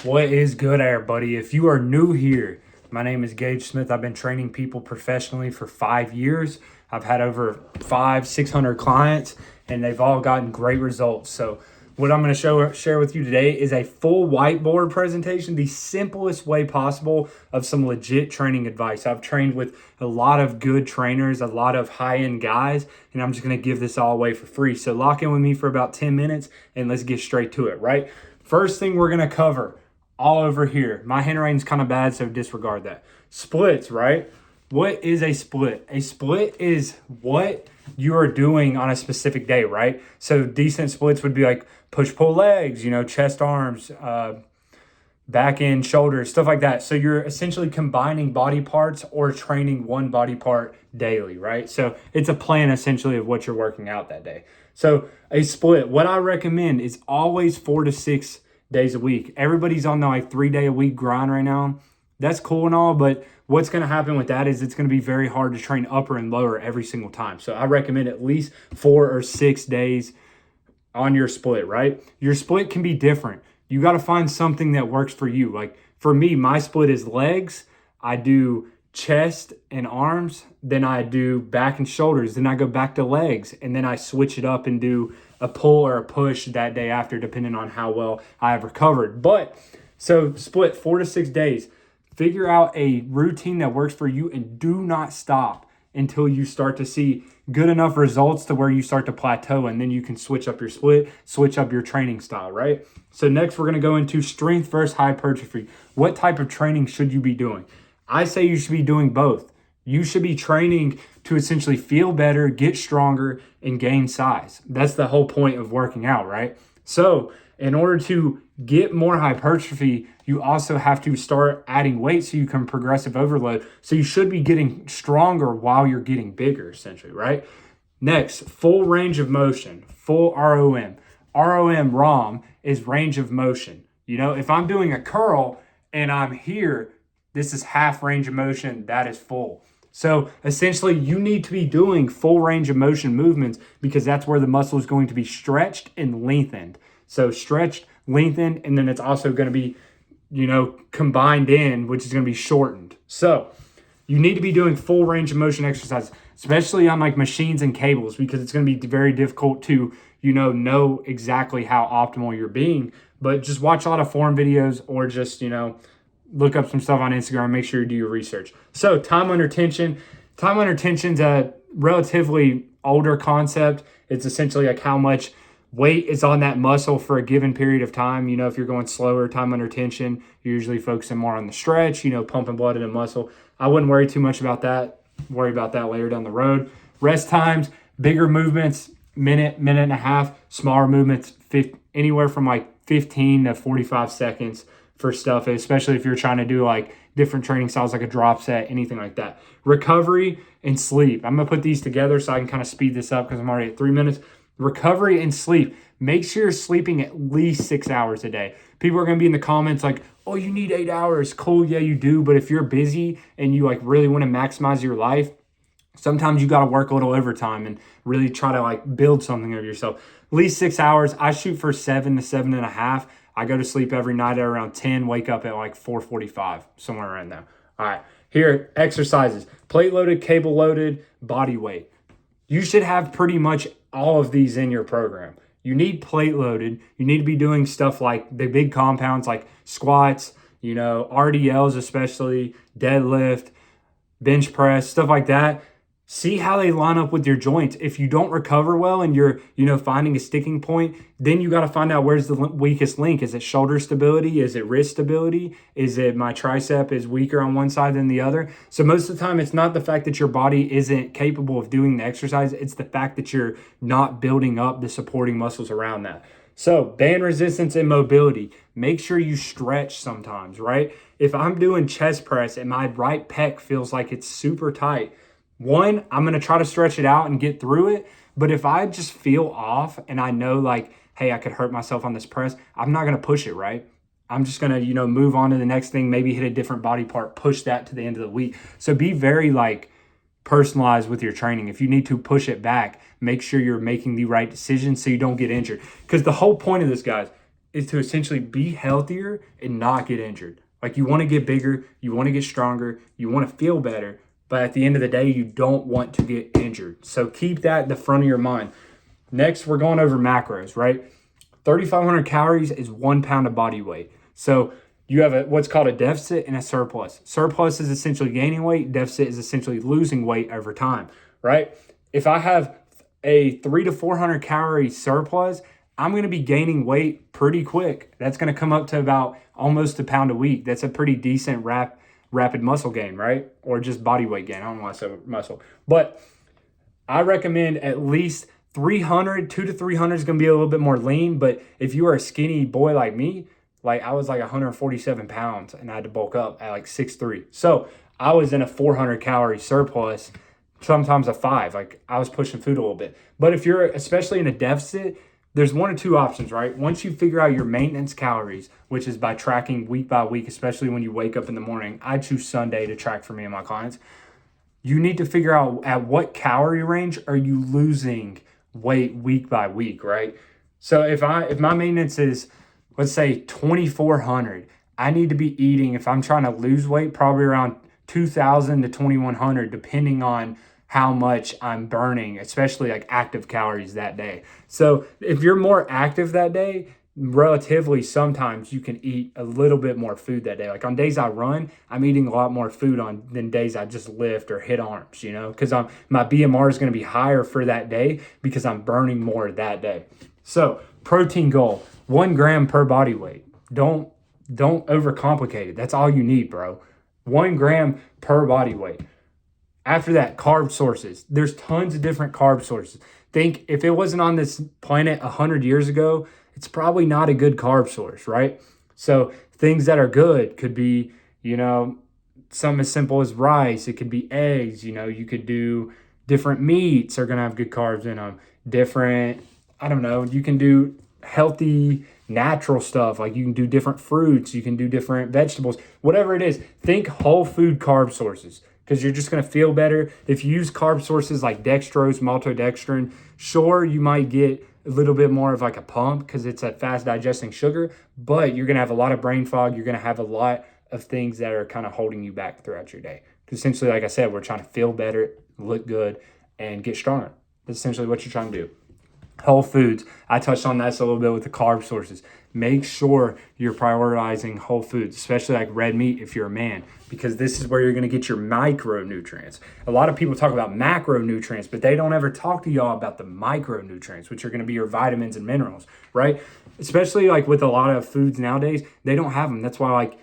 What is good, everybody? If you are new here, my name is Gage Smith. I've been training people professionally for 5 years. I've had over 600 clients, and they've all gotten great results. So what I'm going to share with you today is a full whiteboard presentation, the simplest way possible of some legit training advice. I've trained with a lot of good trainers, a lot of high-end guys, and I'm just going to give this all away for free. So lock in with me for about 10 minutes, and let's get straight to it, right? First thing we're going to cover all over here. My handwriting's kind of bad, so disregard that. Splits, right? What is a split? A split is what you are doing on a specific day, right? So decent splits would be like push-pull legs, chest, arms, back end, shoulders, stuff like that. So you're essentially combining body parts or training one body part daily, right? So it's a plan essentially of what you're working out that day. So a split, what I recommend is always 4 to 6 days a week. Everybody's on the 3-day a week grind right now. That's cool and all, but what's going to happen with that is it's going to be very hard to train upper and lower every single time. So I recommend at least 4 or 6 days on your split, right? Your split can be different. You got to find something that works for you. Like for me, my split is legs. I do chest and arms, then I do back and shoulders, then I go back to legs, and then I switch it up and do a pull or a push that day after, depending on how well I have recovered. But so split 4 to 6 days. Figure out a routine that works for you and do not stop until you start to see good enough results to where you start to plateau, and then you can switch up your split, switch up your training style, right? So next we're going to go into strength versus hypertrophy. What type of training should you be doing? I say you should be doing both. You should be training to essentially feel better, get stronger, and gain size. That's the whole point of working out, right? So in order to get more hypertrophy, you also have to start adding weight so you can progressive overload. So you should be getting stronger while you're getting bigger, essentially, right? Next, full range of motion, full ROM. ROM is range of motion. If I'm doing a curl and I'm here, this is half range of motion, that is full. So essentially you need to be doing full range of motion movements because that's where the muscle is going to be stretched and lengthened. So stretched, lengthened, and then it's also going to be, combined in, which is going to be shortened. So you need to be doing full range of motion exercises, especially on machines and cables, because it's going to be very difficult to, know exactly how optimal you're being. But just watch a lot of form videos or just, look up some stuff on Instagram, make sure you do your research. So time under tension. Time under tension is a relatively older concept. It's essentially like how much weight is on that muscle for a given period of time. If you're going slower, time under tension, you're usually focusing more on the stretch, pumping blood in the muscle. I wouldn't worry too much about that. Worry about that later down the road. Rest times, bigger movements, minute and a half, smaller movements, anywhere from 15 to 45 seconds for stuff, especially if you're trying to do different training styles like a drop set, anything like that. Recovery and sleep. I'm going to put these together so I can kind of speed this up because I'm already at 3 minutes. Recovery and sleep. Make sure you're sleeping at least 6 hours a day. People are going to be in the comments like, oh, you need 8 hours. Cool, yeah, you do. But if you're busy and you really want to maximize your life, sometimes you got to work a little overtime and really try to build something of yourself. At least 6 hours. I shoot for 7 to 7.5. I go to sleep every night at around 10, wake up at 4:45, somewhere around there. All right, here, exercises. Plate loaded, cable loaded, body weight. You should have pretty much all of these in your program. You need plate loaded. You need to be doing stuff like the big compounds like squats, RDLs especially, deadlift, bench press, stuff like that. See how they line up with your joints. If you don't recover well and you're, finding a sticking point, then you got to find out where's the weakest link. Is it shoulder stability? Is it wrist stability? Is it my tricep is weaker on one side than the other? So most of the time, it's not the fact that your body isn't capable of doing the exercise. It's the fact that you're not building up the supporting muscles around that. So band resistance and mobility. Make sure you stretch sometimes, right? If I'm doing chest press and my right pec feels like it's super tight, one, I'm going to try to stretch it out and get through it. But if I just feel off and I know hey, I could hurt myself on this press, I'm not going to push it, right? I'm just going to, move on to the next thing, maybe hit a different body part, push that to the end of the week. So be very personalized with your training. If you need to push it back, make sure you're making the right decision so you don't get injured. Because the whole point of this, guys, is to essentially be healthier and not get injured. Like, you want to get bigger, you want to get stronger, you want to feel better, but at the end of the day, you don't want to get injured. So keep that at the front of your mind. Next, we're going over macros, right? 3,500 calories is 1 pound of body weight. So you have what's called a deficit and a surplus. Surplus is essentially gaining weight. Deficit is essentially losing weight over time, right? If I have a 300 to 400 calorie surplus, I'm going to be gaining weight pretty quick. That's going to come up to about almost a pound a week. That's a pretty decent rapid muscle gain, right? Or just body weight gain. I don't want to say muscle. But I recommend at least 300, 200 to 300 is going to be a little bit more lean. But if you are a skinny boy like me, like I was like 147 pounds and I had to bulk up at like 6'3". So I was in a 400 calorie surplus, sometimes a 5. Like, I was pushing food a little bit. But if you're especially in a deficit, there's one or two options, right? Once you figure out your maintenance calories, which is by tracking week by week, especially when you wake up in the morning. I choose Sunday to track for me and my clients. You need to figure out at what calorie range are you losing weight week by week, right? So if my maintenance is, let's say 2,400, I need to be eating, if I'm trying to lose weight, probably around 2,000 to 2,100, depending on how much I'm burning, especially like active calories that day. So if you're more active that day, relatively sometimes you can eat a little bit more food that day. Like on days I run, I'm eating a lot more food than days I just lift or hit arms, because my BMR is going to be higher for that day because I'm burning more that day. So protein goal, 1 gram per body weight. Don't overcomplicate it. That's all you need, bro. 1 gram per body weight. After that, carb sources. There's tons of different carb sources. Think if it wasn't on this planet 100 years ago, it's probably not a good carb source, right? So things that are good could be, something as simple as rice. It could be eggs. You could do different meats are going to have good carbs in them. You can do healthy, natural stuff. Like you can do different fruits. You can do different vegetables. Whatever it is, think whole food carb sources, because you're just going to feel better. If you use carb sources like dextrose, maltodextrin, sure, you might get a little bit more of like a pump because it's a fast digesting sugar, but you're going to have a lot of brain fog. You're going to have a lot of things that are kind of holding you back throughout your day. Because essentially, like I said, we're trying to feel better, look good, and get stronger. That's essentially what you're trying to do. Whole foods. I touched on this a little bit with the carb sources. Make sure you're prioritizing whole foods, especially like red meat if you're a man, because this is where you're going to get your micronutrients. A lot of people talk about macronutrients, but they don't ever talk to y'all about the micronutrients, which are going to be your vitamins and minerals, right? Especially like with a lot of foods nowadays, they don't have them. That's why like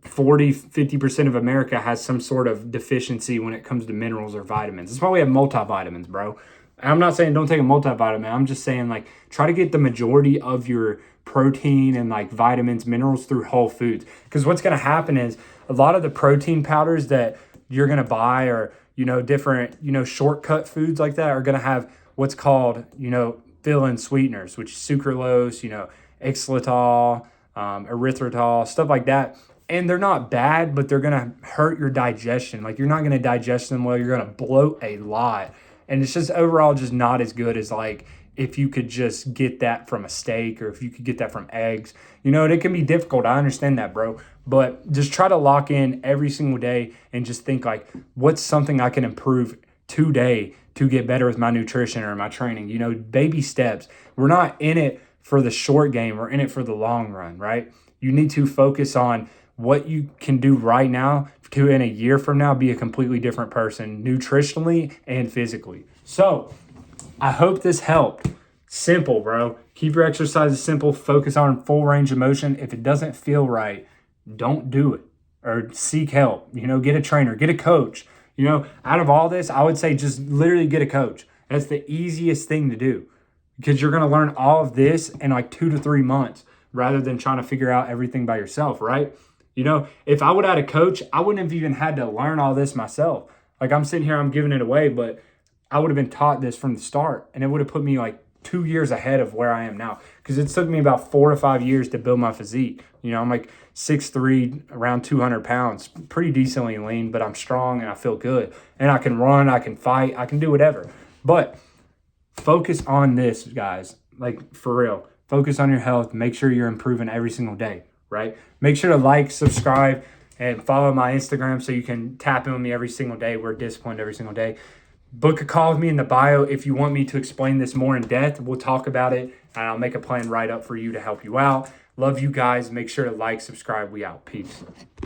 50% of America has some sort of deficiency when it comes to minerals or vitamins. That's why we have multivitamins, bro. I'm not saying don't take a multivitamin. I'm just saying like try to get the majority of your protein and like vitamins, minerals through whole foods. Because what's going to happen is a lot of the protein powders that you're going to buy or, different, shortcut foods like that are going to have what's called, fill-in sweeteners, which is sucralose, xylitol, erythritol, stuff like that. And they're not bad, but they're going to hurt your digestion. Like you're not going to digest them well. You're going to bloat a lot. And it's just overall just not as good as like if you could just get that from a steak or if you could get that from eggs. It can be difficult. I understand that, bro. But just try to lock in every single day and just think like, what's something I can improve today to get better with my nutrition or my training? Baby steps. We're not in it for the short game. We're in it for the long run, right? You need to focus on what you can do right now to in a year from now be a completely different person nutritionally and physically. So I hope this helped. Simple, bro. Keep your exercises simple. Focus on full range of motion. If it doesn't feel right, don't do it or seek help. Get a trainer, get a coach. Out of all this, I would say just literally get a coach. That's the easiest thing to do because you're going to learn all of this in like 2 to 3 months rather than trying to figure out everything by yourself, right? If I would have had a coach, I wouldn't have even had to learn all this myself. Like I'm sitting here, I'm giving it away, but I would have been taught this from the start and it would have put me like 2 years ahead of where I am now. Because it took me about 4 to 5 years to build my physique. I'm like 6'3", around 200 pounds, pretty decently lean, but I'm strong and I feel good. And I can run, I can fight, I can do whatever. But focus on this, guys. Like for real. focus on your health. Make sure you're improving every single day, right? Make sure to like, subscribe, and follow my Instagram so you can tap in with me every single day. We're disciplined every single day. Book a call with me in the bio if you want me to explain this more in depth. We'll talk about it, and I'll make a plan right up for you to help you out. Love you guys. Make sure to like, subscribe. We out. Peace.